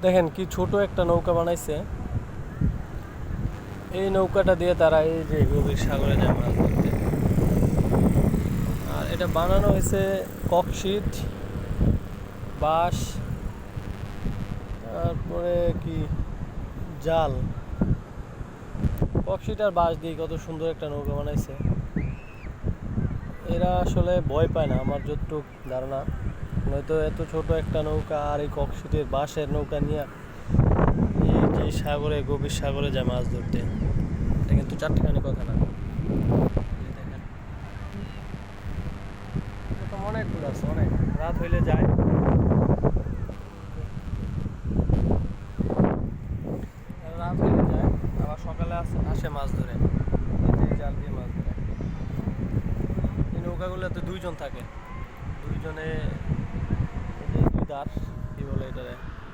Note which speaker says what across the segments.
Speaker 1: দেখেন কি ছোট একটা নৌকা বানাইছে। এই নৌকাটা দিয়ে তারা এই যে গভীর সাগরে যায় মাছ ধরতে। আর এটা বানানো হয়েছে ককশিট, বাঁশ, তারপরে কি জাল। ককশিট আর বাঁশ দিয়ে কত সুন্দর একটা নৌকা বানাইছে। এরা আসলে ভয় পায় না আমার যতটুক ধারণা, নয়তো এত ছোট একটা নৌকা আর এই ককশিটের বাঁশের নৌকা নিয়ে এই যে সাগরে গভীর সাগরে যায় মাছ ধরতে, এটা কিন্তু চারটিখানি কথা না। এই দেখেন, এরকম অনেক দূর আছে, অনেক রাত হইলে যায়, রাত হইলে যায়, আবার সকালে আসে মাছ ধরে, এই জাল দিয়ে মাছ ধরে। এই নৌকাগুলোতে দুইজন থাকে, দুইজনে এই যে দুই দাঁড় কি বলে এটারে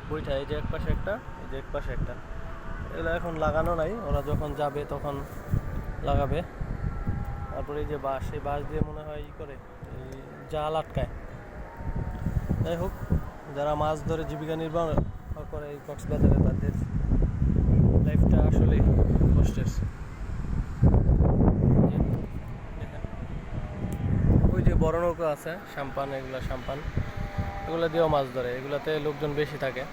Speaker 1: বইটা, এই যে এক পাশে একটা, এই যে এক পাশে একটা। এগুলো এখন লাগানো নাই, ওরা যখন যাবে তখন লাগাবে। তারপরে এই যে বাঁশ, এই বাঁশ দিয়ে মনে হয় ই করে, এই জাল আটকায়। যাই হোক, যারা মাছ ধরে জীবিকা নির্বাহ করে এই কক্সবাজারে, তাদের লাইফটা আসলে কষ্টের। দেখেন, ওই যে বড় নৌকা আছে সাম্পান, এগুলা সাম্পান, এগুলো দিয়েও মাছ ধরে, এগুলাতে লোকজন বেশি থাকে।